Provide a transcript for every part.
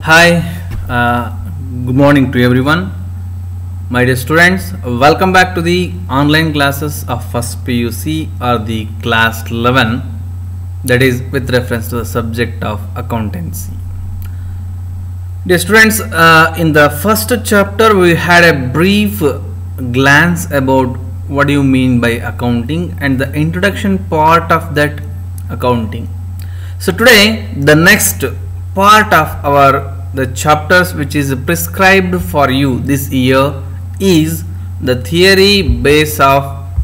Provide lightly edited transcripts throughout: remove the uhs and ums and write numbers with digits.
Hi, good morning to everyone. My dear students, welcome back to the online classes of first PUC or the class 11, that is with reference to the subject of accountancy. Dear students, in the first chapter we had a brief glance about what do you mean by accounting and the introduction part of that accounting. So today the next part of the chapters which is prescribed for you this year is the theory base of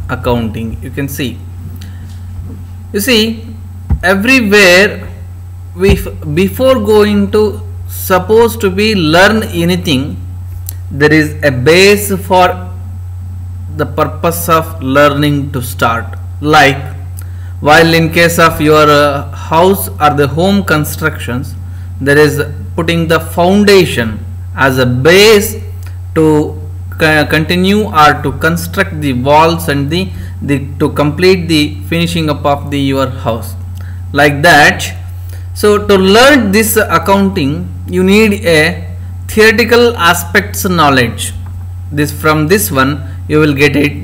accounting. You can see everywhere before going to supposed to be learn anything, there is a base for the purpose of learning to start. Like while in case of your house or the home constructions, there is putting the foundation as a base to continue or to construct the walls and to complete the finishing up of your house, like that. So to learn this accounting, you need a theoretical aspects knowledge. From this one you will get it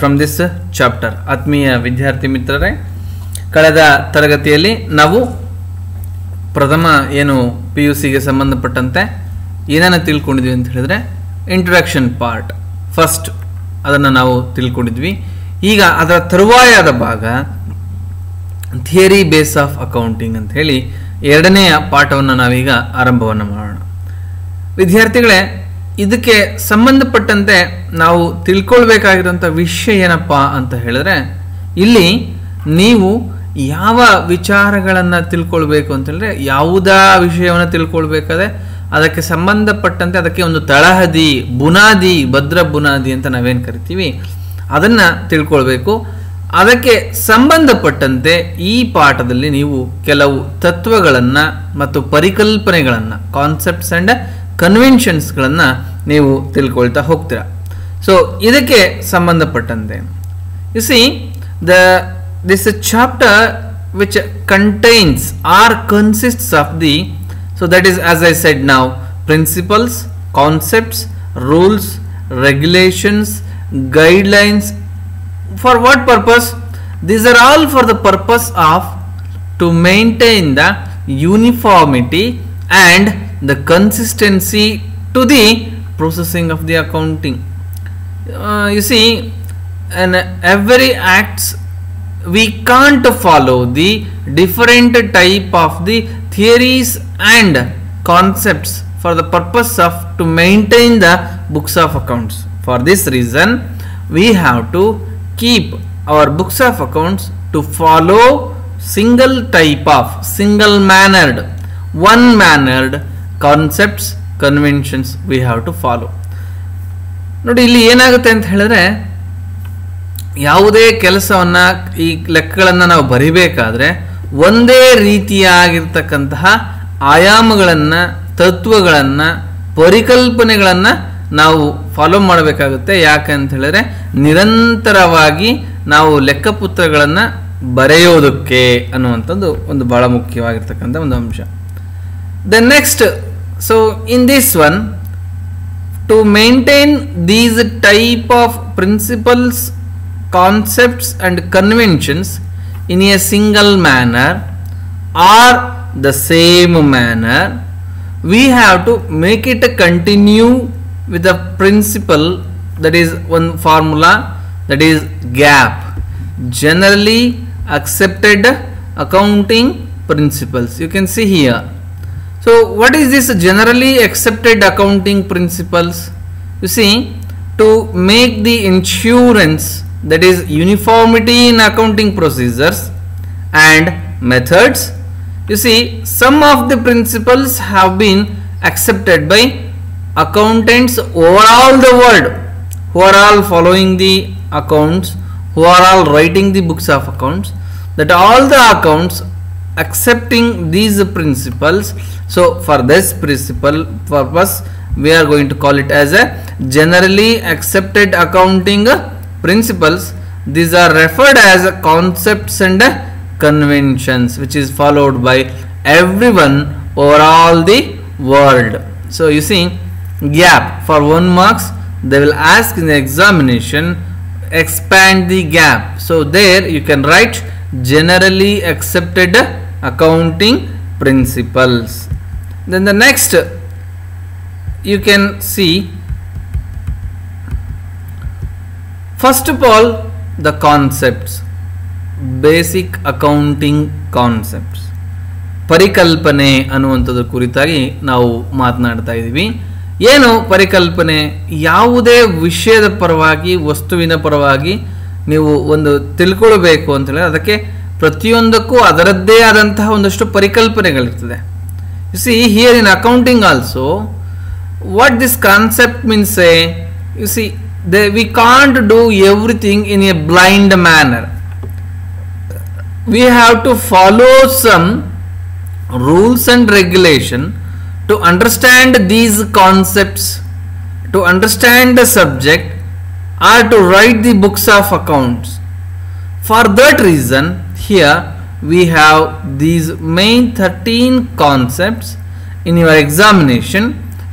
from this chapter. ಆತ್ಮೀಯ ವಿದ್ಯಾರ್ಥಿ ಮಿತ್ರರೇ, ಕಳೆದ ತರಗತಿಯಲ್ಲಿ ನಾವು ಪ್ರಥಮ ಏನು PUC ಗೆ ಸಂಬಂಧಪಟ್ಟಂತೆ ಏನನ್ನು ತಿಳ್ಕೊಂಡಿದ್ವಿ ಅಂತ ಹೇಳಿದ್ರೆ ಇಂಟ್ರೊಡಕ್ಷನ್ ಪಾರ್ಟ್ ಫಸ್ಟ್ ಅದನ್ನು ನಾವು ತಿಳ್ಕೊಂಡಿದ್ವಿ. ಈಗ ಅದರ ತರುವಾಯದ ಭಾಗ ಥಿಯರಿ ಬೇಸ್ ಆಫ್ ಅಕೌಂಟಿಂಗ್ ಅಂತ ಹೇಳಿ ಎರಡನೆಯ ಪಾಠವನ್ನು ನಾವೀಗ ಆರಂಭವನ್ನು ಮಾಡೋಣ. ವಿದ್ಯಾರ್ಥಿಗಳೇ, ಇದಕ್ಕೆ ಸಂಬಂಧಪಟ್ಟಂತೆ ನಾವು ತಿಳ್ಕೊಳ್ಬೇಕಾಗಿರುವಂಥ ವಿಷಯ ಏನಪ್ಪ ಅಂತ ಹೇಳಿದ್ರೆ, ಇಲ್ಲಿ ನೀವು ಯಾವ ವಿಚಾರಗಳನ್ನು ತಿಳ್ಕೊಳ್ಬೇಕು ಅಂತ ಹೇಳಿದ್ರೆ, ಯಾವುದಾ ವಿಷಯವನ್ನು ತಿಳ್ಕೊಳ್ಬೇಕಾದ್ರೆ ಅದಕ್ಕೆ ಸಂಬಂಧಪಟ್ಟಂತೆ ಅದಕ್ಕೆ ಒಂದು ತಳಹದಿ, ಬುನಾದಿ, ಭದ್ರ ಬುನಾದಿ ಅಂತ ನಾವೇನು ಕರಿತೀವಿ ಅದನ್ನು ತಿಳ್ಕೊಳ್ಬೇಕು. ಅದಕ್ಕೆ ಸಂಬಂಧಪಟ್ಟಂತೆ ಈ ಪಾಠದಲ್ಲಿ ನೀವು ಕೆಲವು ತತ್ವಗಳನ್ನು ಮತ್ತು ಪರಿಕಲ್ಪನೆಗಳನ್ನು, ಕಾನ್ಸೆಪ್ಟ್ಸ್ ಆ್ಯಂಡ್ ಕನ್ವೆನ್ಷನ್ಸ್ಗಳನ್ನು ನೀವು ತಿಳ್ಕೊಳ್ತಾ ಹೋಗ್ತೀರಾ. ಸೊ ಇದಕ್ಕೆ ಸಂಬಂಧಪಟ್ಟಂತೆ this chapter which contains or consists of so that is, as I said now, principles, concepts, rules, regulations, guidelines. For what purpose? These are all for the purpose of to maintain the uniformity and the consistency to the processing of the accounting. In every acts we can't follow the different type of the theories and concepts for the purpose of to maintain the books of accounts. For this reason we have to keep our books of accounts to follow single mannered, one mannered concepts, conventions we have to follow. ನೋಡಿ, ಇಲ್ಲಿ ಏನಾಗುತ್ತೆ ಅಂತ ಹೇಳಿದ್ರೆ, ಯಾವುದೇ ಕೆಲಸವನ್ನು ಈ ಲೆಕ್ಕಗಳನ್ನು ನಾವು ಬರಿಬೇಕಾದ್ರೆ ಒಂದೇ ರೀತಿಯಾಗಿರ್ತಕ್ಕಂತಹ ಆಯಾಮಗಳನ್ನು, ತತ್ವಗಳನ್ನು, ಪರಿಕಲ್ಪನೆಗಳನ್ನು ನಾವು ಫಾಲೋ ಮಾಡಬೇಕಾಗುತ್ತೆ. ಯಾಕೆ ಅಂತ ಹೇಳಿದ್ರೆ ನಿರಂತರವಾಗಿ ನಾವು ಲೆಕ್ಕಪತ್ರಗಳನ್ನು ಬರೆಯೋದಕ್ಕೆ ಅನ್ನುವಂಥದ್ದು ಒಂದು ಬಹಳ ಮುಖ್ಯವಾಗಿರ್ತಕ್ಕಂಥ ಒಂದು ಅಂಶ. The next, so in this one, to maintain these type of principles, concepts and conventions in a single manner or the same manner, we have to make it continue with a principle, that is one formula, that is GAAP, generally accepted accounting principles. You can see here. So what is this generally accepted accounting principles? You see, to make the insurance, that is uniformity in accounting procedures and methods, you see some of the principles have been accepted by accountants over all the world, who are all following the accounts, who are all writing the books of accounts, that all the accounts accepting these principles. So for this principle purpose we are going to call it as a generally accepted accounting principles. These are referred as concepts and conventions which is followed by everyone overall the world. So you see, gap for 1 marks, they will ask in the examination, expand the gap. So there you can write generally accepted accounting principles. Then the next you can see, first of all, the concepts, basic accounting concepts. ಪರಿಕಲ್ಪನೆ ಅನ್ನುವಂಥದ್ರ ಕುರಿತಾಗಿ ನಾವು ಮಾತನಾಡ್ತಾ ಇದ್ದೀವಿ. ಏನು ಪರಿಕಲ್ಪನೆ? ಯಾವುದೇ ವಿಷಯದ ಪರವಾಗಿ, ವಸ್ತುವಿನ ಪರವಾಗಿ ನೀವು ಒಂದು ತಿಳ್ಕೊಳ್ಬೇಕು ಅಂತ ಹೇಳಿದ್ರೆ ಅದಕ್ಕೆ ಪ್ರತಿಯೊಂದಕ್ಕೂ ಅದರದ್ದೇ ಆದಂತಹ ಒಂದಷ್ಟು ಪರಿಕಲ್ಪನೆಗಳಿರ್ತದೆ. You see here in accounting also, what this concept means, say, you see, we can't do everything in a blind manner. We have to follow some rules and regulation to understand these concepts, to understand the subject, or to write the books of accounts. For that reason, here we have these main 13 concepts. In your examination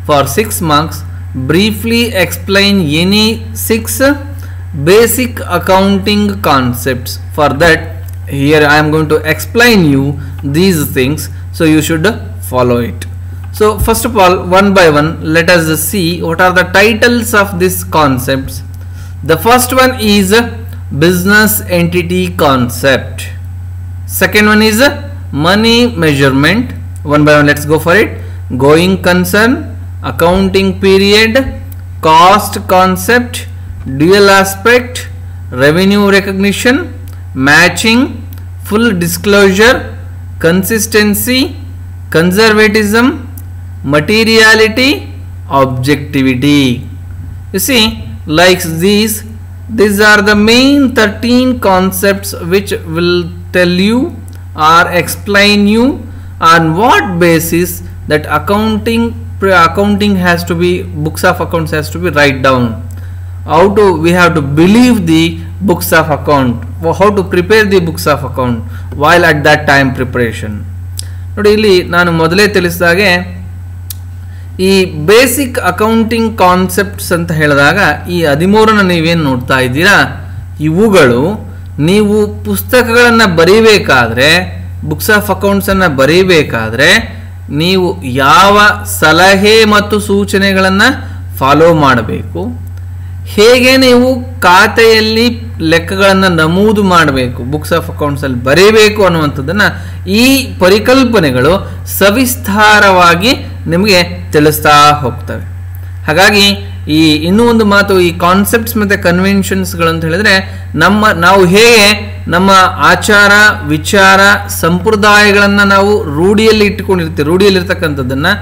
for 6 marks, briefly explain any 6 basic accounting concepts. For that, here I am going to explain you these things, so you should follow it. So first of all, one by one, let us see what are the titles of these concepts. The first one is business entity concept. Second one is money measurement. One by one, let's go for it. Going concern, accounting period, cost concept, dual aspect, revenue recognition, matching, full disclosure, consistency, conservatism, materiality, objectivity. You see, like these are the main 13 concepts which will tell you or explain you on what basis that accounting has to be, books of accounts has to be write down. How to, we have to believe the books of account, how to prepare the books of account while at that time preparation. ನೋಡಿ, ಇಲ್ಲಿ ನಾನು ಮೊದಲೇ ತಿಳಿಸಿದಾಗೆ ಈ basic accounting concepts ಅಂತ ಹೇಳಿದಾಗ ಈ 13ನ ನೀವೇನು ನೋಡ್ತಾ ಇದ್ದೀರಾ, ಇವುಗಳು ನೀವು ಪುಸ್ತಕಗಳನ್ನು ಬರೀಬೇಕಾದ್ರೆ, ಬುಕ್ಸ್ ಆಫ್ ಅಕೌಂಟ್ಸನ್ನು ಬರೀಬೇಕಾದ್ರೆ ನೀವು ಯಾವ ಸಲಹೆ ಮತ್ತು ಸೂಚನೆಗಳನ್ನು ಫಾಲೋ ಮಾಡಬೇಕು, ಹೇಗೆ ನೀವು ಖಾತೆಯಲ್ಲಿ ಲೆಕ್ಕಗಳನ್ನು ನಮೂದು ಮಾಡಬೇಕು, ಬುಕ್ಸ್ ಆಫ್ ಅಕೌಂಟ್ಸಲ್ಲಿ ಬರೀಬೇಕು ಅನ್ನುವಂಥದ್ದನ್ನು ಈ ಪರಿಕಲ್ಪನೆಗಳು ಸವಿಸ್ತಾರವಾಗಿ ನಿಮಗೆ ತಿಳಿಸ್ತಾ ಹೋಗ್ತವೆ. ಹಾಗಾಗಿ ಈ ಇನ್ನೂ ಒಂದು ಮಾತು, ಈ ಕಾನ್ಸೆಪ್ಟ್ಸ್ ಮತ್ತು ಕನ್ವೆನ್ಷನ್ಸ್ಗಳು ಅಂತ ಹೇಳಿದ್ರೆ ನಾವು ಹೇಗೆ ನಮ್ಮ ಆಚಾರ ವಿಚಾರ ಸಂಪ್ರದಾಯಗಳನ್ನು ನಾವು ರೂಢಿಯಲ್ಲಿ ಇಟ್ಟುಕೊಂಡಿರ್ತೀವಿ, ರೂಢಿಯಲ್ಲಿರ್ತಕ್ಕಂಥದ್ದನ್ನು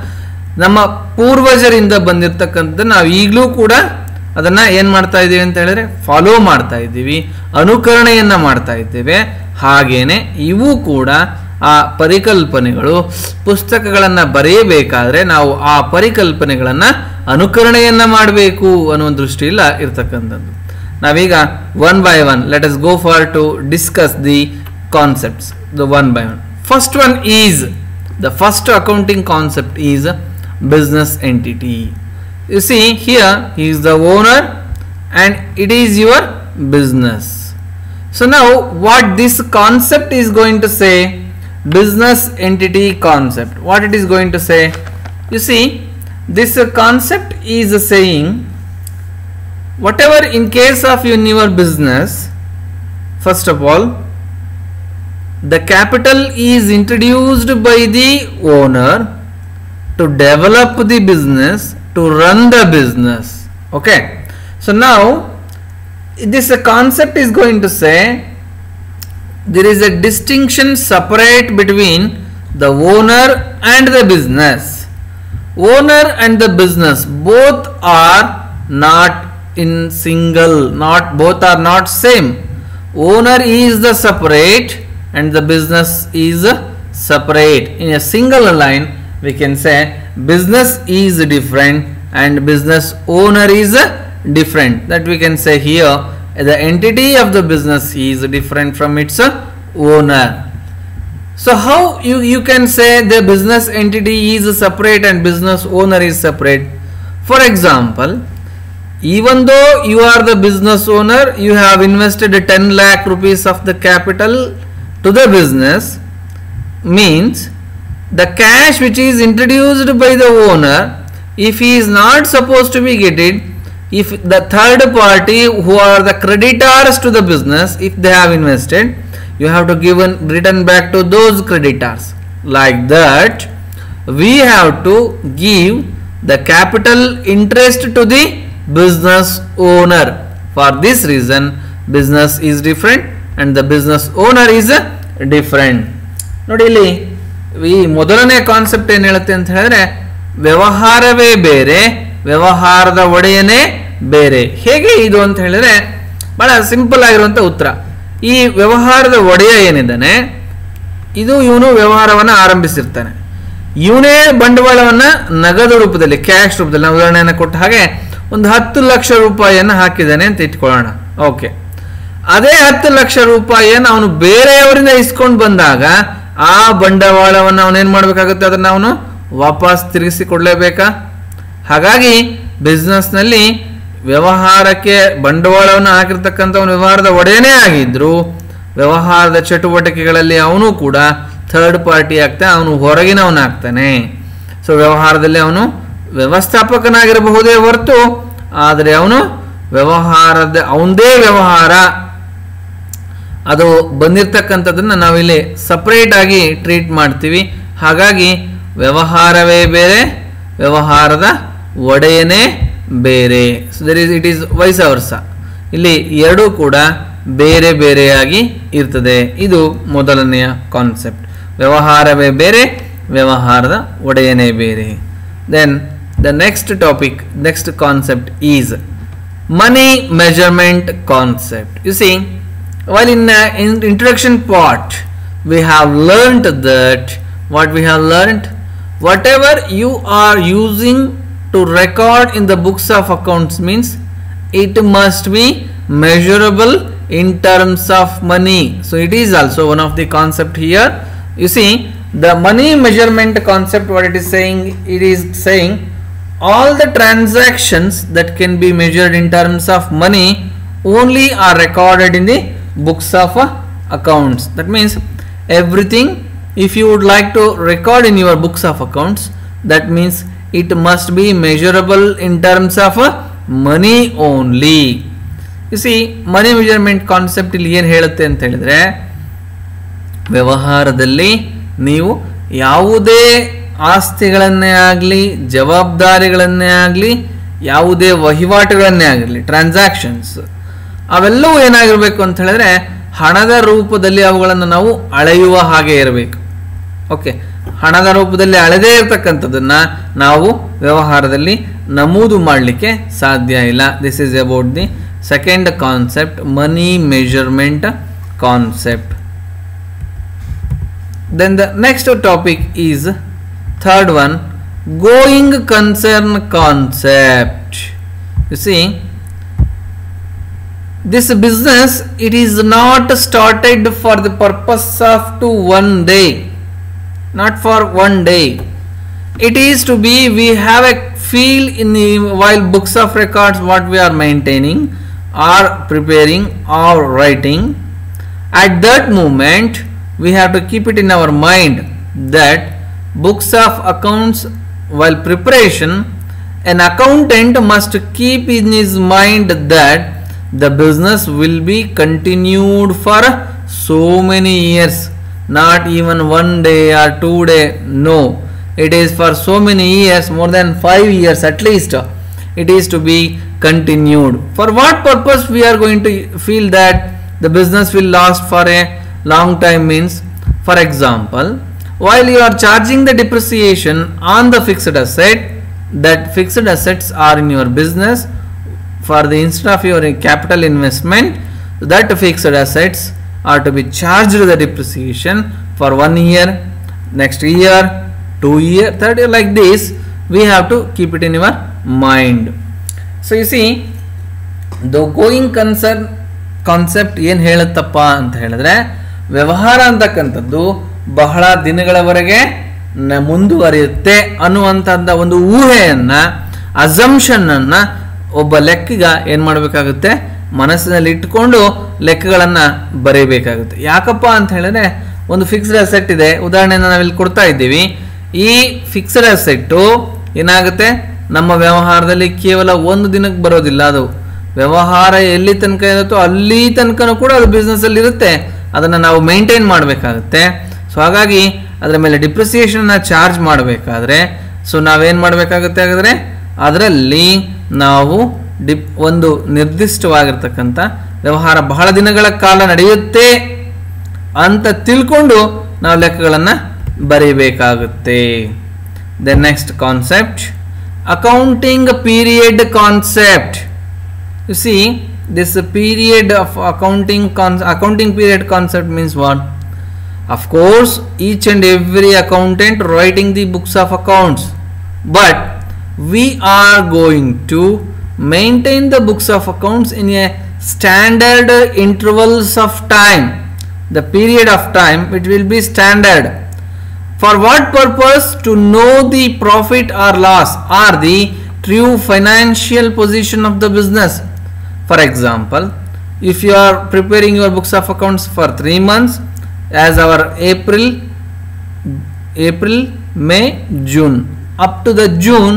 ನಮ್ಮ ಪೂರ್ವಜರಿಂದ ಬಂದಿರತಕ್ಕಂಥದ್ದನ್ನು ನಾವು ಈಗಲೂ ಕೂಡ ಅದನ್ನು ಏನು ಮಾಡ್ತಾ ಇದ್ದೀವಿ ಅಂತ ಹೇಳಿದ್ರೆ ಫಾಲೋ ಮಾಡ್ತಾ ಇದ್ದೀವಿ, ಅನುಕರಣೆಯನ್ನು ಮಾಡ್ತಾ ಇದ್ದೇವೆ. ಹಾಗೇನೆ ಇವು ಕೂಡ ಆ ಪರಿಕಲ್ಪನೆಗಳು ಪುಸ್ತಕಗಳನ್ನು ಬರೆಯಬೇಕಾದ್ರೆ ನಾವು ಆ ಪರಿಕಲ್ಪನೆಗಳನ್ನು ಅನುಕರಣೆಯನ್ನು ಮಾಡಬೇಕು ಅನ್ನುವ ದೃಷ್ಟಿಯಿಂದ ಇರ್ತಕ್ಕಂಥದ್ದು. ನಾವೀಗ one by one let us go for to discuss the concepts, the one by one. First one is, the first accounting concept is business entity. You see, here he is the owner and it is your business. So now what this concept is going to say, business entity concept, what it is going to say, you see, this concept is saying whatever in case of your business, first of all the capital is introduced by the owner to develop the business, to run the business. Okay, so now this concept is going to say there is a distinction separate between the owner and the business. Owner and the business both are not in single, both are not same. Owner is the separate and the business is separate. In a single line we can say business is different and business owner is different. That we can say here the entity of the business is different from its owner. So how you can say the business entity is separate and business owner is separate? For example, even though you are the business owner, you have invested 10 lakh rupees of the capital to the business, means the cash which is introduced by the owner, if he is not supposed to be getting, if the third party who are the creditors to the business, if they have invested, you have to give return back to those creditors. Like that, we have to give the capital interest to the business owner. For this reason, business is different and the business owner is different. ನೋಡಿ ಇಲ್ಲಿ ಈ ಮೊದಲನೇ concept ಏನು ಹೇಳುತ್ತೆ ಅಂತ ಹೇಳಿದ್ರೆ, ವ್ಯವಹಾರವೇ ಬೇರೆ, ವ್ಯವಹಾರದ ಒಡೆಯನೇ ಬೇರೆ. ಹೇಗೆ ಇದು ಅಂತ ಹೇಳಿದ್ರೆ ಬಹಳ ಸಿಂಪಲ್ ಆಗಿರುವಂತ ಉತ್ತರ. ಈ ವ್ಯವಹಾರದ ಒಡೆಯ ಏನಿದ್ದಾನೆ, ಇದು ಇವನು ವ್ಯವಹಾರವನ್ನು ಆರಂಭಿಸಿರ್ತಾನೆ. ಇವನೇ ಬಂಡವಾಳವನ್ನ ನಗದು ರೂಪದಲ್ಲಿ, ಕ್ಯಾಶ್ ರೂಪದಲ್ಲಿ, ನಾವು ಉದಾಹರಣೆಯನ್ನು ಕೊಟ್ಟ ಹಾಗೆ ಒಂದು 10 ಲಕ್ಷ ರೂಪಾಯಿಯನ್ನು ಹಾಕಿದ್ದಾನೆ ಅಂತ ಇಟ್ಕೊಳ್ಳೋಣ. ಓಕೆ, ಅದೇ 10 ಲಕ್ಷ ರೂಪಾಯಿಯನ್ನು ಅವನು ಬೇರೆಯವರಿಂದ ಇಸ್ಕೊಂಡು ಬಂದಾಗ ಆ ಬಂಡವಾಳವನ್ನು ಅವನೇನ್ ಮಾಡಬೇಕಾಗುತ್ತೆ, ಅದನ್ನ ಅವನು ವಾಪಸ್ ತಿರುಗಿಸಿ ಕೊಡಲೇಬೇಕಾ? ಹಾಗಾಗಿ ಬಿಸ್ನೆಸ್ ನಲ್ಲಿ ವ್ಯವಹಾರಕ್ಕೆ ಬಂಡವಾಳವನ್ನು ಹಾಕಿರ್ತಕ್ಕಂಥವನು ವ್ಯವಹಾರದ ಒಡೆಯನೇ ಆಗಿದ್ರು, ವ್ಯವಹಾರದ ಚಟುವಟಿಕೆಗಳಲ್ಲಿ ಅವನು ಕೂಡ ಥರ್ಡ್ ಪಾರ್ಟಿ ಆಗ್ತಾನೆ, ಅವನು ಹೊರಗಿನವನಾಗ್ತಾನೆ. ಸೊ ವ್ಯವಹಾರದಲ್ಲಿ ಅವನು ವ್ಯವಸ್ಥಾಪಕನಾಗಿರಬಹುದೇ ಹೊರತು, ಆದರೆ ಅವನು ವ್ಯವಹಾರದ ಅವನದೇ ವ್ಯವಹಾರ ಅದು ಬಂದಿರತಕ್ಕಂಥದ್ದನ್ನು ನಾವಿಲ್ಲಿ ಸಪ್ರೇಟ್ ಆಗಿ ಟ್ರೀಟ್ ಮಾಡ್ತೀವಿ. ಹಾಗಾಗಿ ವ್ಯವಹಾರವೇ ಬೇರೆ, ವ್ಯವಹಾರದ ಒಡೆಯನೇ ಬೇರೆ. ಸೊ ಇಟ್ ಈಸ್ ವೈಸ್ ವರ್ಸ. ಇಲ್ಲಿ ಎರಡೂ ಕೂಡ ಬೇರೆ ಬೇರೆಯಾಗಿ ಇರ್ತದೆ. ಇದು ಮೊದಲನೆಯ ಕಾನ್ಸೆಪ್ಟ್. ವ್ಯವಹಾರವೇ ಬೇರೆ, ವ್ಯವಹಾರದ ಒಡೆಯನೇ ಬೇರೆ. Then the next topic, next concept is money measurement concept. You see, while in introduction part we have learnt that what we have learnt, whatever you are using to record in the books of accounts means it must be measurable in terms of money. So it is also one of the concept here. You see, the money measurement concept, what it is saying all the transactions that can be measured in terms of money only are recorded in the books of accounts. That means everything, if you would like to record in your books of accounts, that means it must be measurable in terms of money only. You see, money measurement concept ಇಲ್ಲಿ ಏನು ಹೇಳುತ್ತೆ ಅಂತ ಹೇಳಿದ್ರೆ, ವ್ಯವಹಾರದಲ್ಲಿ ನೀವು ಯಾವುದೇ ಆಸ್ತಿಗಳನ್ನೇ ಆಗಲಿ, ಜವಾಬ್ದಾರಿಗಳನ್ನೇ ಆಗಲಿ, ಯಾವುದೇ ವಹಿವಾಟುಗಳನ್ನೇ ಆಗಿರಲಿ, ಟ್ರಾನ್ಸಾಕ್ಷನ್ಸ್, ಅವೆಲ್ಲವೂ ಏನಾಗಿರಬೇಕು ಅಂತ ಹೇಳಿದ್ರೆ ಹಣದ ರೂಪದಲ್ಲಿ ಅವುಗಳನ್ನು ನಾವು ಅಳೆಯುವ ಹಾಗೆ ಇರಬೇಕು. ಓಕೆ, ಹಣದ ರೂಪದಲ್ಲಿ ಅಳೆದೇ ಇರತಕ್ಕಂಥದ್ದನ್ನ ನಾವು ವ್ಯವಹಾರದಲ್ಲಿ ನಮೂದು ಮಾಡಲಿಕ್ಕೆ ಸಾಧ್ಯ ಇಲ್ಲ. This is about the second concept, money measurement concept. Then the next topic is third one, going concern concept. You see, this business, it is not started for the purpose of to one day, not for one day. It is to be, we have a feel in the while books of records what we are maintaining or preparing or writing, at that moment we have to keep it in our mind that books of accounts, while preparation, an accountant must keep in his mind that the business will be continued for so many years, not even 1 day or 2 days. No, it is for so many years, more than 5 years at least. It is to be continued. For what purpose we are going to feel that the business will last for a long time means, for example, while you are charging the depreciation on the fixed asset, that fixed assets are in your business for the instead of your capital investment, that fixed assets are to be charged the depreciation for 1 year, next year, 2 year, 3rd year, like this. We have to keep it in your mind. So you see, the going concern concept ಏನು ಹೇಳುತ್ತಪ್ಪ ಅಂತ ಹೇಳಿದ್ರೆ, ವ್ಯವಹಾರ ಅಂತಕ್ಕಂಥದ್ದು ಬಹಳ ದಿನಗಳವರೆಗೆ ಮುಂದುವರಿಯುತ್ತೆ ಅನ್ನುವಂಥದ್ದ ಒಂದು ಊಹೆಯನ್ನ, assumption ಅನ್ನ ಒಬ್ಬ ಲೆಕ್ಕಿಗ ಏನ್ ಮಾಡಬೇಕಾಗುತ್ತೆ, ಮನಸ್ಸಿನಲ್ಲಿ ಇಟ್ಕೊಂಡು ಲೆಕ್ಕಗಳನ್ನ ಬರೀಬೇಕಾಗುತ್ತೆ. ಯಾಕಪ್ಪ ಅಂತ ಹೇಳಿದ್ರೆ ಒಂದು ಫಿಕ್ಸ್ಡ್ ಅಸೆಟ್ ಇದೆ, ಉದಾಹರಣೆಯನ್ನು ನಾವಿಲ್ಲಿ ಕೊಡ್ತಾ ಇದ್ದೀವಿ. ಈ ಫಿಕ್ಸ್ಡ್ ಅಸೆಟ್ಟು ಏನಾಗುತ್ತೆ, ನಮ್ಮ ವ್ಯವಹಾರದಲ್ಲಿ ಕೇವಲ ಒಂದು ದಿನಕ್ಕೆ ಬರೋದಿಲ್ಲ. ಅದು ವ್ಯವಹಾರ ಎಲ್ಲಿ ತನಕ ಇರುತ್ತೋ ಅಲ್ಲಿ ತನಕನೂ ಕೂಡ ಅದು ಬಿಸ್ನೆಸ್ ಅಲ್ಲಿ ಇರುತ್ತೆ. ಅದನ್ನು ನಾವು ಮೇಂಟೈನ್ ಮಾಡಬೇಕಾಗುತ್ತೆ. ಸೊ ಹಾಗಾಗಿ ಅದರ ಮೇಲೆ ಡಿಪ್ರಿಸಿಯೇಷನ್ ಚಾರ್ಜ್ ಮಾಡಬೇಕಾದ್ರೆ ಸೊ ನಾವೇನು ಮಾಡಬೇಕಾಗುತ್ತೆ, ಹಾಗಾದರೆ ಅದರಲ್ಲಿ ನಾವು ಒಂದು ನಿರ್ದಿಷ್ಟವಾಗಿರ್ತಕ್ಕಂಥ ವ್ಯವಹಾರ ಬಹಳ ದಿನಗಳ ಕಾಲ ನಡೆಯುತ್ತೆ ಅಂತ ತಿಳ್ಕೊಂಡು ನಾವು ಲೆಕ್ಕಗಳನ್ನು ಬರೀಬೇಕಾಗುತ್ತೆ. The next concept, accounting period concept. You see this period of accounting period concept means what? Of course, each and every accountant writing the books of accounts, but we are going to maintain the books of accounts in a standard intervals of time. The period of time which will be standard. For what purpose? To know the profit or loss or the true financial position of the business. For example, if you are preparing your books of accounts for 3 months, as our April, May, June, up to the June,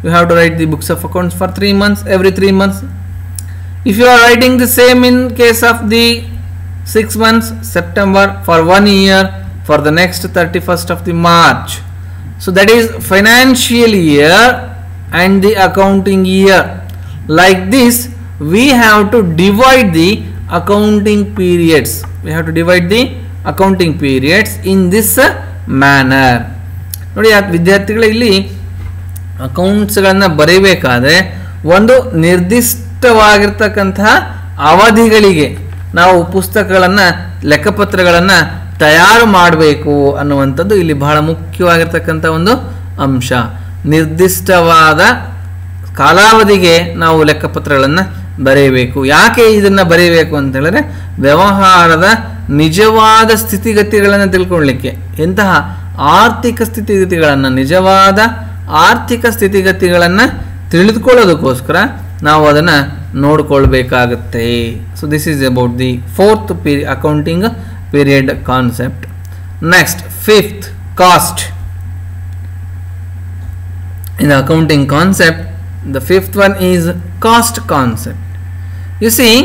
you have to write the books of accounts for 3 months, every 3 months. If you are writing the same in case of the 6 months, September, for 1 year, for the next 31st of the March. So that is financial year and the accounting year. Like this, we have to divide the accounting periods. We have to divide the accounting periods in this manner. ನೋಡಿ, ವಿದ್ಯಾರ್ಥಿಗಳು ಇಲ್ಲಿ ಅಕೌಂಟ್ಸ್ಗಳನ್ನು ಬರೀಬೇಕಾದ್ರೆ ಒಂದು ನಿರ್ದಿಷ್ಟವಾಗಿರ್ತಕ್ಕಂತಹ ಅವಧಿಗಳಿಗೆ ನಾವು ಪುಸ್ತಕಗಳನ್ನು, ಲೆಕ್ಕಪತ್ರಗಳನ್ನು ತಯಾರು ಮಾಡಬೇಕು ಅನ್ನುವಂಥದ್ದು ಇಲ್ಲಿ ಬಹಳ ಮುಖ್ಯವಾಗಿರ್ತಕ್ಕಂಥ ಒಂದು ಅಂಶ. ನಿರ್ದಿಷ್ಟವಾದ ಕಾಲಾವಧಿಗೆ ನಾವು ಲೆಕ್ಕಪತ್ರಗಳನ್ನು ಬರೆಯಬೇಕು. ಯಾಕೆ ಇದನ್ನು ಬರೆಯಬೇಕು ಅಂತ ಹೇಳಿದ್ರೆ, ವ್ಯವಹಾರದ ನಿಜವಾದ ಸ್ಥಿತಿಗತಿಗಳನ್ನು ತಿಳ್ಕೊಳ್ಳಿಕ್ಕೆ, ಎಂತಹ ಆರ್ಥಿಕ ಸ್ಥಿತಿಗತಿಗಳನ್ನು, ನಿಜವಾದ ಆರ್ಥಿಕ ಸ್ಥಿತಿಗತಿಗಳನ್ನು ತಿಳಿದುಕೊಳ್ಳೋದಕ್ಕೋಸ್ಕರ ನಾವು ಅದನ್ನು ನೋಡಿಕೊಳ್ಬೇಕಾಗುತ್ತೆ. So this is about the fourth accounting period concept. Next, fifth, cost. In the accounting concept, the fifth one is cost concept. You see,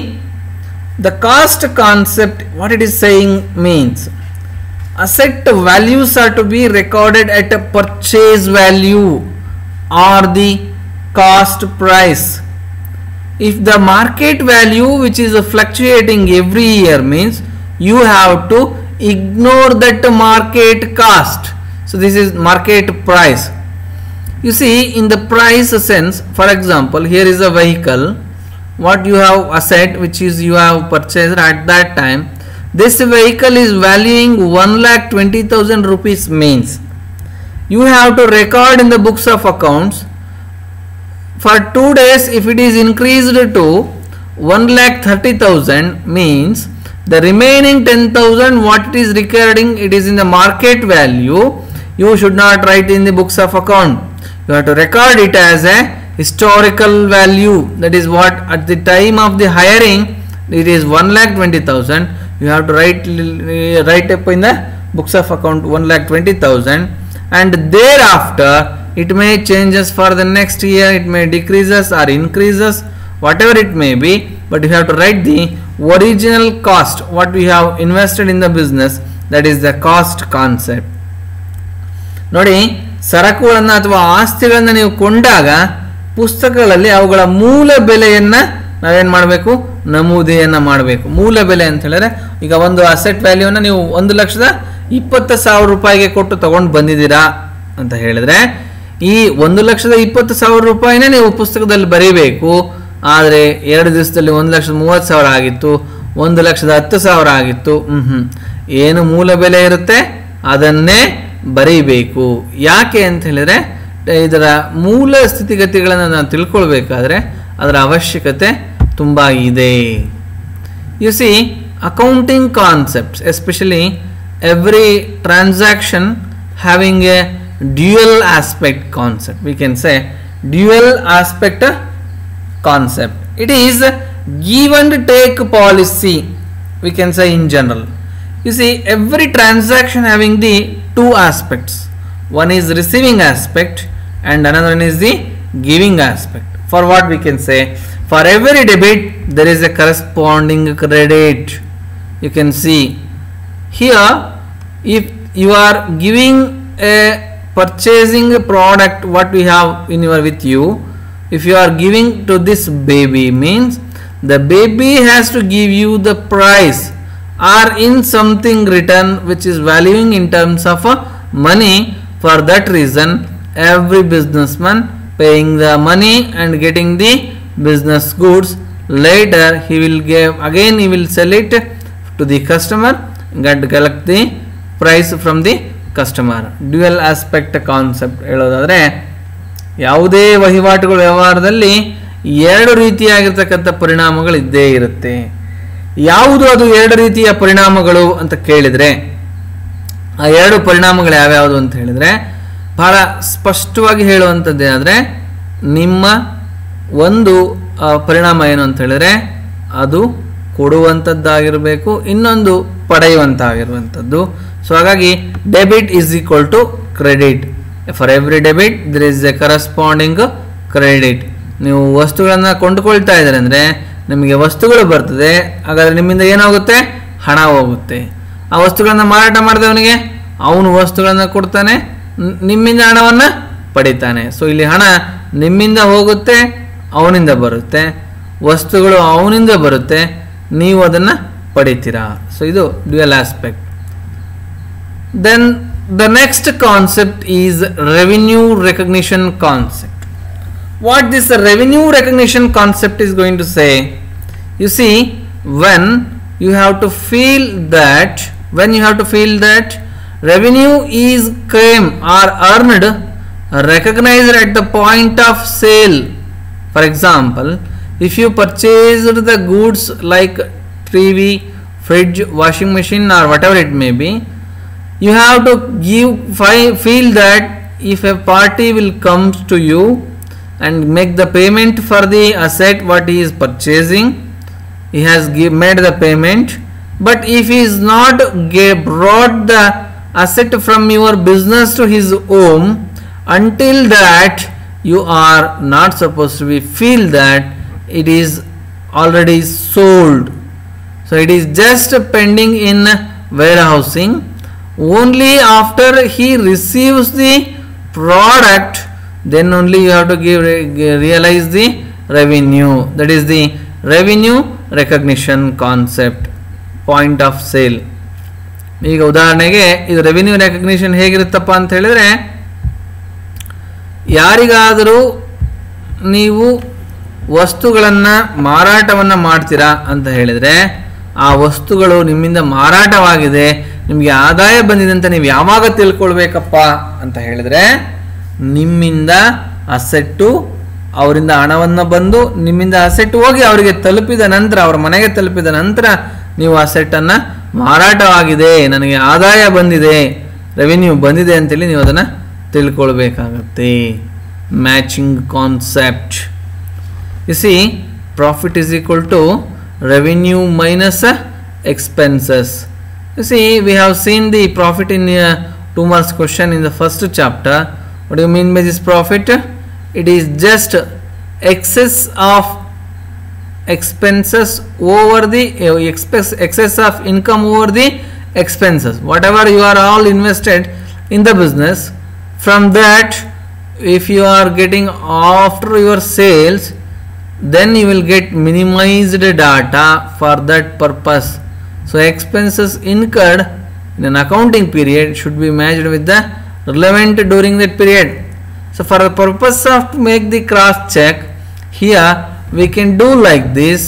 the cost concept, what it is saying means, asset values are to be recorded at a purchase value or the cost price. If the market value, which is fluctuating every year, means you have to ignore that market cost. So this is market price. You see, in the price sense, for example, here is a vehicle, what you have asset which is you have purchased at that time. This vehicle is valuing 1,20,000 rupees, means you have to record in the books of accounts for 2 days. If it is increased to 1,30,000, means the remaining 10,000 what it is recording, it is in the market value. You should not write in the books of account. You have to record it as a historical value. That is what at the time of the hiring it is 1,20,000. You have to write up in the books of account 1,20,000, and thereafter it may changes for the next year. It may decreases or increases, whatever it may be, but you have to write the original cost what we have invested in the business. That is the cost concept. ನೋಡಿ, ಸರಕುಗಳನ್ನು ಅಥವಾ ಆಸ್ತಿಗಳನ್ನು ನೀವು ಕೊಂಡಾಗ ಪುಸ್ತಕಗಳಲ್ಲಿ ಅವುಗಳ ಮೂಲ ಬೆಲೆಯನ್ನು ನಾವೇನು ಮಾಡಬೇಕು, ನಮೂದೆಯನ್ನು ಮಾಡಬೇಕು. ಮೂಲ ಬೆಲೆ ಅಂತ ಹೇಳಿದ್ರೆ, ಈಗ ಒಂದು ಅಸೆಟ್ ವ್ಯಾಲ್ಯೂನ ನೀವು 1,20,000 ರೂಪಾಯಿಗೆ ಕೊಟ್ಟು ತಗೊಂಡು ಬಂದಿದ್ದೀರಾ ಅಂತ ಹೇಳಿದ್ರೆ, ಈ 1,20,000 ರೂಪಾಯಿನೇ ನೀವು ಪುಸ್ತಕದಲ್ಲಿ ಬರೀಬೇಕು. ಆದರೆ 2 ದಿವಸದಲ್ಲಿ 1,30,000 ಆಗಿತ್ತು, 1,10,000 ಆಗಿತ್ತು. ಏನು ಮೂಲ ಬೆಲೆ ಇರುತ್ತೆ ಅದನ್ನೇ ಬರೀಬೇಕು. ಯಾಕೆ ಅಂತ ಹೇಳಿದ್ರೆ, ಇದರ ಮೂಲ ಸ್ಥಿತಿಗತಿಗಳನ್ನು ನಾವು ತಿಳ್ಕೊಳ್ಬೇಕಾದ್ರೆ ಅದರ ಅವಶ್ಯಕತೆ ತುಂಬ ಇದೆ. U C, accounting concepts, especially every transaction having a dual aspect concept. We can say dual aspect concept. It is give and take policy, we can say in general. You see, every transaction having the two aspects. One is receiving aspect and another one is the giving aspect. For what we can say, for every debit there is a corresponding credit. You can see here, if you are giving a purchasing product what we have in your with you, if you are giving to this baby, means the baby has to give you the price or in something return which is valuing in terms of money. For that reason, every businessman paying the money and getting the business goods, later he will give, again he will sell it to the customer and collect the price from the customer. Dual aspect concept ಹೇಳೋದಾದ್ರೆ, ಯಾವುದೇ ವಹಿವಾಟುಗಳ ವ್ಯವಹಾರದಲ್ಲಿ ಎರಡು ರೀತಿಯಾಗಿರ್ತಕ್ಕಂಥ ಪರಿಣಾಮಗಳು ಇದ್ದೇ ಇರುತ್ತೆ. ಯಾವುದು ಅದು ಎರಡು ರೀತಿಯ ಪರಿಣಾಮಗಳು ಅಂತ ಕೇಳಿದರೆ, ಆ ಎರಡು ಪರಿಣಾಮಗಳು ಯಾವ್ಯಾವುದು ಅಂತ ಹೇಳಿದರೆ, ಬಹಳ ಸ್ಪಷ್ಟವಾಗಿ ಹೇಳುವಂಥದ್ದು ಏನಾದರೆ, ನಿಮ್ಮ ಒಂದು ಪರಿಣಾಮ ಏನು ಅಂತ ಹೇಳಿದ್ರೆ ಅದು ಕೊಡುವಂಥದ್ದಾಗಿರಬೇಕು, ಇನ್ನೊಂದು ಪಡೆಯುವಂತಾಗಿರುವಂಥದ್ದು. ಸೊ ಹಾಗಾಗಿ debit is equal to credit. For every debit there is a corresponding credit. ನೀವು ವಸ್ತುಗಳನ್ನು ಕೊಂಡುಕೊಳ್ತಾ ಇದ್ದಾರೆ ಅಂದರೆ ನಿಮಗೆ ವಸ್ತುಗಳು ಬರ್ತದೆ, ಹಾಗಾದರೆ ನಿಮ್ಮಿಂದ ಏನಾಗುತ್ತೆ, ಹಣ ಹೋಗುತ್ತೆ. ಆ ವಸ್ತುಗಳನ್ನು ಮಾರಾಟ ಮಾಡಿದವನಿಗೆ ಅವನು ವಸ್ತುಗಳನ್ನು ಕೊಡ್ತಾನೆ, ನಿಮ್ಮಿಂದ ಹಣವನ್ನು ಪಡಿತಾನೆ. ಸೊ ಇಲ್ಲಿ ಹಣ ನಿಮ್ಮಿಂದ ಹೋಗುತ್ತೆ, ಅವನಿಂದ ಬರುತ್ತೆ, ವಸ್ತುಗಳು ಅವನಿಂದ ಬರುತ್ತೆ, ನೀವು ಅದನ್ನು ಪಡಿತೀರಾ. ಸೊ ಇದು dual aspect. Then the next concept is revenue recognition concept. What this revenue recognition concept is going to say, you see, when you have to feel that revenue is claimed or earned, recognized at the point of sale. For example, if you purchased the goods like TV, fridge, washing machine or whatever it may be, you have to feel that if a party will come to you and make the payment for the asset what he is purchasing, he has made the payment. But if he is not brought the asset from your business to his home, until that you are not supposed to feel that it is already sold. So it is just pending in warehousing. Only after he receives the product, then only you have to realize the revenue. That is the revenue recognition concept, point of sale. ಈಗ ಉದಾಹರಣೆಗೆ ಇದು revenue recognition ಹೇಗಿರುತ್ತಪ್ಪ ಅಂತ ಹೇಳಿದ್ರೆ, ಯಾರಿಗಾದರೂ ನೀವು ವಸ್ತುಗಳನ್ನು ಮಾರಾಟವನ್ನು ಮಾಡ್ತೀರಾ ಅಂತ ಹೇಳಿದರೆ, ಆ ವಸ್ತುಗಳು ನಿಮ್ಮಿಂದ ಮಾರಾಟವಾಗಿದೆ, ನಿಮಗೆ ಆದಾಯ ಬಂದಿದೆ ಅಂತ ನೀವು ಯಾವಾಗ ತಿಳ್ಕೊಳ್ಬೇಕಪ್ಪ ಅಂತ ಹೇಳಿದ್ರೆ, ನಿಮ್ಮಿಂದ ಅಸೆಟ್ಟು ಅವರಿಂದ ಹಣವನ್ನು ಬಂದು ನಿಮ್ಮಿಂದ ಅಸೆಟ್ ಹೋಗಿ ಅವರಿಗೆ ತಲುಪಿದ ನಂತರ, ಅವರ ಮನೆಗೆ ತಲುಪಿದ ನಂತರ ನೀವು ಅಸೆಟ್ಟನ್ನು ಮಾರಾಟವಾಗಿದೆ, ನನಗೆ ಆದಾಯ ಬಂದಿದೆ, ರೆವಿನ್ಯೂ ಬಂದಿದೆ ಅಂತೇಳಿ ನೀವು ಅದನ್ನು ತಿಳ್ಕೊಳ್ಬೇಕಾಗತ್ತೆ. Matching concept. You see, profit is equal to revenue minus expenses. You see, we have seen the profit in 2 marks question in the first chapter. What do you mean by this profit? It is just excess of expenses over the excess of income over the expenses. Whatever you are all invested in the business, from that if you are getting after your sales, then you will get minimized data for that purpose. So expenses incurred in an accounting period should be matched with the relevant during that period. So for the purpose of to make the cross check, here we can do like this: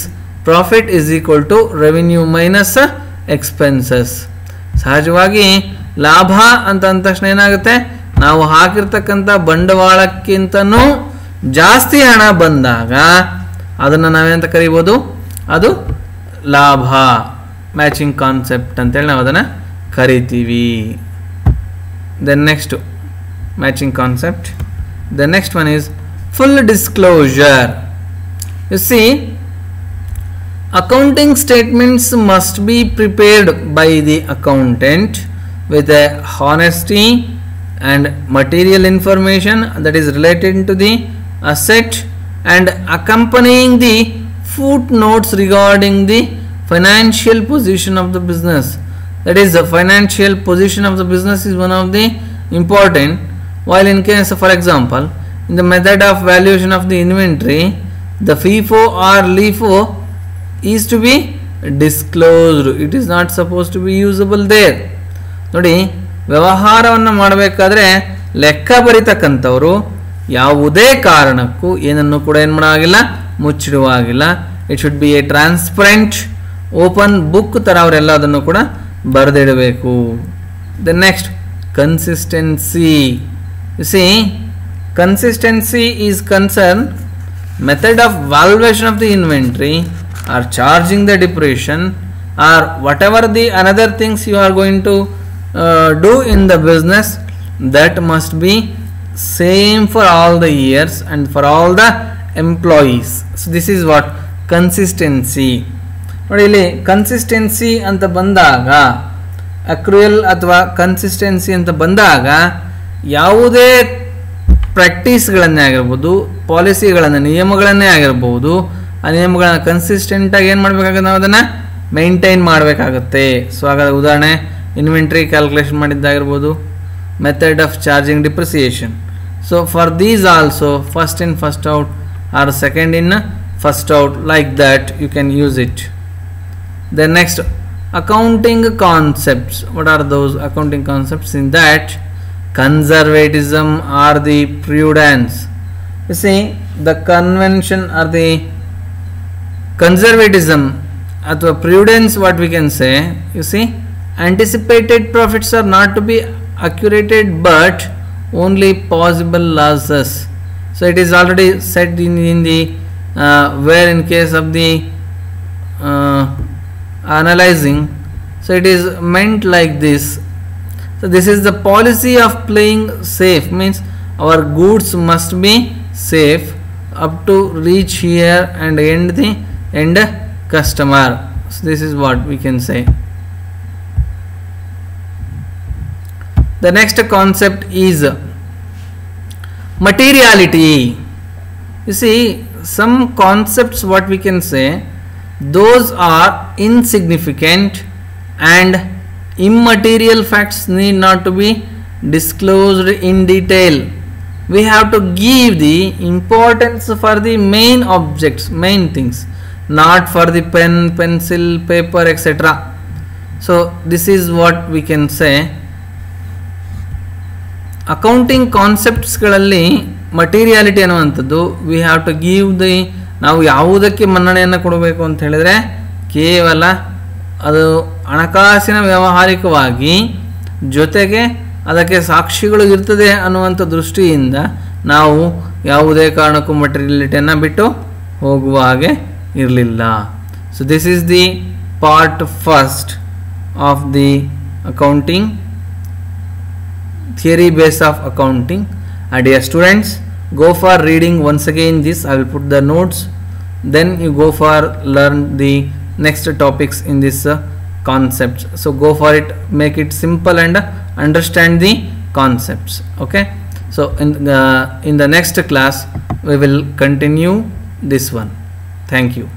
profit is equal to revenue minus expenses. ಸಹಜವಾಗಿ ಲಾಭ ಅಂತ ಅಂದ ತಕ್ಷಣ ಏನಾಗುತ್ತೆ, ನಾವು ಹಾಕಿರ್ತಕ್ಕಂಥ ಬಂಡವಾಳಕ್ಕಿಂತನೂ ಜಾಸ್ತಿ ಹಣ ಬಂದಾಗ ಅದನ್ನು ನಾವೇಂತ ಕರಿಬೋದು, ಅದು ಲಾಭ, ಮ್ಯಾಚಿಂಗ್ ಕಾನ್ಸೆಪ್ಟ್ ಅಂತೇಳಿ ನಾವು ಅದನ್ನು ಕರಿತೀವಿ. Then next matching concept. The next one is full disclosure. You see, accounting statements must be prepared by the accountant with a honesty and material information that is related to the asset and accompanying the footnotes regarding the financial position of the business. That is, the financial position of the business is one of the important. While in case, for example, in the method of valuation of the inventory, the FIFO or LIFO is to be disclosed. It is not supposed to be usable there. ನೋಡಿ, ವ್ಯವಹಾರವನ್ನು ಮಾಡಬೇಕಾದ್ರೆ ಲೆಕ್ಕ ಬರಿತಕ್ಕಂಥವರು ಯಾವುದೇ ಕಾರಣಕ್ಕೂ ಏನನ್ನು ಕೂಡ ಏನು ಮಾಡೋವಾಗಿಲ್ಲ, ಮುಚ್ಚಿಡುವಾಗಿಲ್ಲ. It should be a transparent open book ಥರ ಅವರೆಲ್ಲದನ್ನು ಕೂಡ ಬರೆದಿಡಬೇಕು. The next consistency. You see, consistency is concerned method of valuation of the inventory or charging the depreciation or whatever the another things you are going to do in the business, that must be same for all the years and for all the employees. So this is what consistency. ನೋಡಿ, ಇಲ್ಲಿ consistency ಅಂತ ಬಂದಾಗ, ಅಕ್ರೂಯಲ್ ಅಥವಾ consistency ಅಂತ ಬಂದಾಗ ಯಾವುದೇ ಪ್ರಾಕ್ಟೀಸ್ಗಳನ್ನೇ ಆಗಿರ್ಬೋದು, ಪಾಲಿಸಿಗಳನ್ನು, ನಿಯಮಗಳನ್ನೇ ಆಗಿರ್ಬೋದು, ಆ ನಿಯಮಗಳನ್ನ ಕನ್ಸಿಸ್ಟೆಂಟಾಗಿ ಏನು ಮಾಡಬೇಕಾಗುತ್ತೆ, ನಾವು ಅದನ್ನು ಮೇಂಟೈನ್ ಮಾಡಬೇಕಾಗುತ್ತೆ. ಸೊ ಹಾಗಾದ್ರೆ ಉದಾಹರಣೆ, ಇನ್ವೆಂಟ್ರಿ ಕ್ಯಾಲ್ಕುಲೇಷನ್ ಮಾಡಿದ್ದಾಗಿರ್ಬೋದು, method of charging depreciation. So for these also first in first out or second in first out, like that you can use it. Then next, accounting concepts. What are those accounting concepts? In that, conservatism or the prudence. You see, the convention or the conservatism or prudence, what we can say, you see, anticipated profits are not to be accumulated but only possible losses. So it is already said in the where in case of the analyzing. So it is meant like this. So this is the policy of playing safe, means our goods must be safe up to reach here and end the end customer. So this is what we can say. The next concept is materiality. You see, some concepts what we can say, those are insignificant and immaterial facts need not to be disclosed in detail. We have to give the importance for the main objects, main things, not for the pen, pencil, paper, etc. So this is what we can say. Accounting concepts ಗಳಲ್ಲಿ materiality ಅನ್ನುವಂಥದ್ದು, we have to give the, ನಾವು ಯಾವುದಕ್ಕೆ ಮನ್ನಣೆಯನ್ನು ಕೊಡಬೇಕು ಅಂತ ಹೇಳಿದರೆ, ಕೇವಲ ಅದು ಹಣಕಾಸಿನ ವ್ಯಾವಹಾರಿಕವಾಗಿ ಜೊತೆಗೆ ಅದಕ್ಕೆ ಸಾಕ್ಷಿಗಳು ಇರ್ತದೆ ಅನ್ನುವಂಥ ದೃಷ್ಟಿಯಿಂದ ನಾವು ಯಾವುದೇ ಕಾರಣಕ್ಕೂ ಮಟೀರಿಯಾಲಿಟಿಯನ್ನು ಬಿಟ್ಟು ಹೋಗುವ ಹಾಗೆ ಇರಲಿಲ್ಲ. So this is the part first of the accounting, theory base of accounting. Dear students, go for reading once again this. I will put the notes, then you go for learn the next topics in this concepts. So go for it, make it simple and understand the concepts. Okay, so in the next class we will continue this one. Thank you.